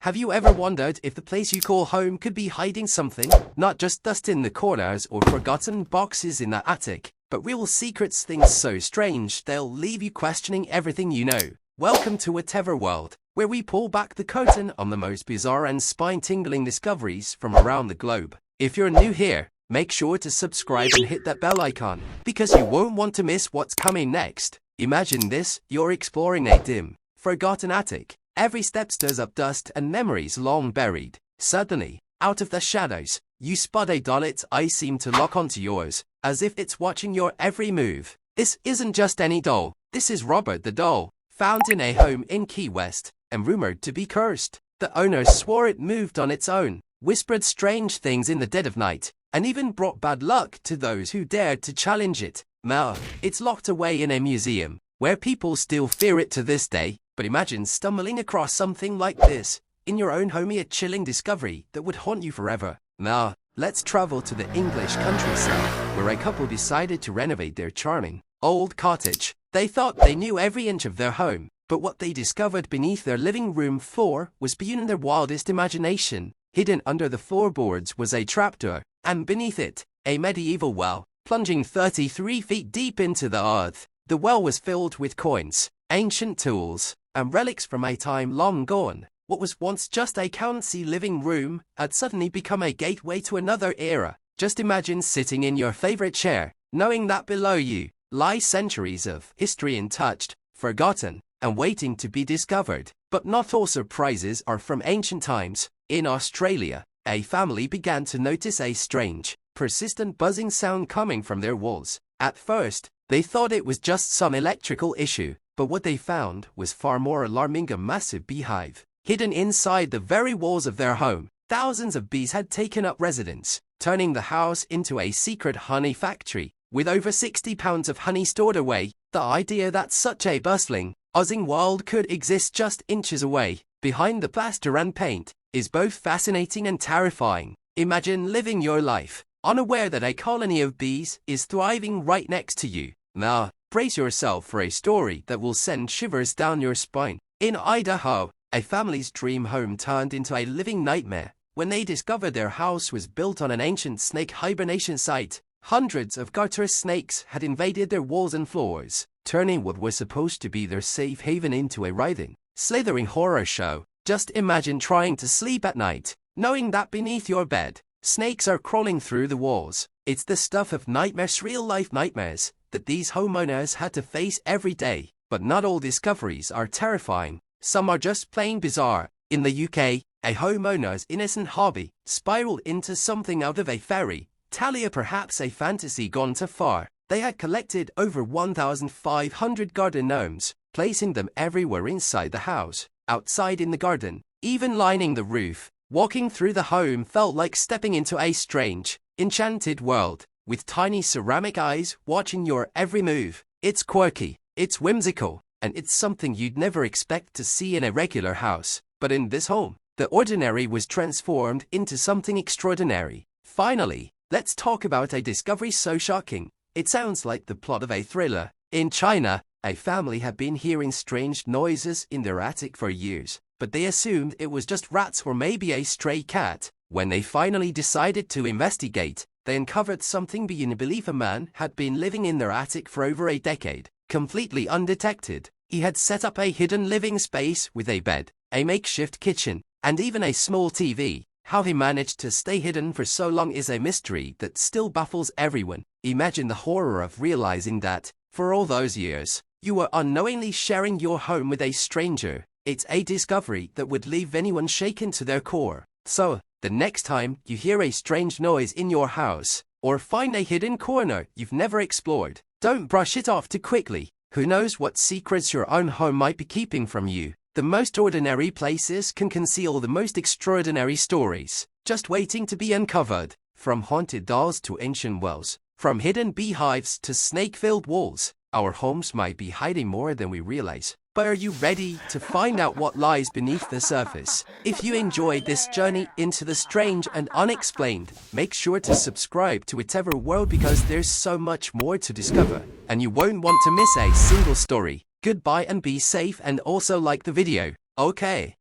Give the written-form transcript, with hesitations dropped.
Have you ever wondered if the place you call home could be hiding something? Not just dust in the corners or forgotten boxes in the attic, but real secrets, things so strange they'll leave you questioning everything you know. Welcome to Whatever World, where we pull back the curtain on the most bizarre and spine-tingling discoveries from around the globe. If you're new here, make sure to subscribe and hit that bell icon, because you won't want to miss what's coming next. Imagine this: you're exploring a dim, forgotten attic. Every step stirs up dust and memories long buried. Suddenly, out of the shadows, you spot a doll. Its eyes seem to lock onto yours, as if it's watching your every move. This isn't just any doll. This is Robert the doll, found in a home in Key West, and rumored to be cursed. The owners swore it moved on its own, whispered strange things in the dead of night, and even brought bad luck to those who dared to challenge it. Now, it's locked away in a museum, where people still fear it to this day. But imagine stumbling across something like this in your own home, a chilling discovery that would haunt you forever. Now, let's travel to the English countryside, where a couple decided to renovate their charming old cottage. They thought they knew every inch of their home, but what they discovered beneath their living room floor was beyond their wildest imagination. Hidden under the floorboards was a trapdoor, and beneath it, a medieval well, plunging 33 feet deep into the earth. The well was filled with coins, ancient tools, and relics from a time long gone. What was once just a cozy living room had suddenly become a gateway to another era. Just imagine sitting in your favorite chair, knowing that below you lie centuries of history untouched, forgotten, and waiting to be discovered. But not all surprises are from ancient times. In Australia, a family began to notice a strange, persistent buzzing sound coming from their walls. At first, they thought it was just some electrical issue, but what they found was far more alarming: a massive beehive. Hidden inside the very walls of their home, thousands of bees had taken up residence, turning the house into a secret honey factory. With over 60 pounds of honey stored away, the idea that such a bustling, buzzing world could exist just inches away, behind the plaster and paint, is both fascinating and terrifying. Imagine living your life, unaware that a colony of bees is thriving right next to you. Now, brace yourself for a story that will send shivers down your spine. In Idaho, a family's dream home turned into a living nightmare when they discovered their house was built on an ancient snake hibernation site. Hundreds of garter snakes had invaded their walls and floors, turning what was supposed to be their safe haven into a writhing, slithering horror show. Just imagine trying to sleep at night, knowing that beneath your bed, snakes are crawling through the walls. It's the stuff of nightmares, real-life nightmares, that these homeowners had to face every day. But not all discoveries are terrifying. Some are just plain bizarre. In the UK, a homeowner's innocent hobby spiraled into something out of a fairy tale, perhaps a fantasy gone too far. They had collected over 1,500 garden gnomes, placing them everywhere inside the house, outside in the garden, even lining the roof. Walking through the home felt like stepping into a strange, enchanted world, with tiny ceramic eyes watching your every move. It's quirky, it's whimsical, and it's something you'd never expect to see in a regular house. But in this home, the ordinary was transformed into something extraordinary. Finally, let's talk about a discovery so shocking, it sounds like the plot of a thriller. In China, a family had been hearing strange noises in their attic for years, but they assumed it was just rats or maybe a stray cat. When they finally decided to investigate, they uncovered something beyond belief. A man had been living in their attic for over a decade, completely undetected. He had set up a hidden living space with a bed, a makeshift kitchen, and even a small TV. How he managed to stay hidden for so long is a mystery that still baffles everyone. Imagine the horror of realizing that, for all those years, you were unknowingly sharing your home with a stranger. It's a discovery that would leave anyone shaken to their core. So, the next time you hear a strange noise in your house, or find a hidden corner you've never explored, don't brush it off too quickly. Who knows what secrets your own home might be keeping from you? The most ordinary places can conceal the most extraordinary stories, just waiting to be uncovered. From haunted dolls to ancient wells, from hidden beehives to snake-filled walls, our homes might be hiding more than we realize. But are you ready to find out what lies beneath the surface? If you enjoyed this journey into the strange and unexplained, make sure to subscribe to Whatever World, because there's so much more to discover, and you won't want to miss a single story. Goodbye and be safe, and also like the video. Okay.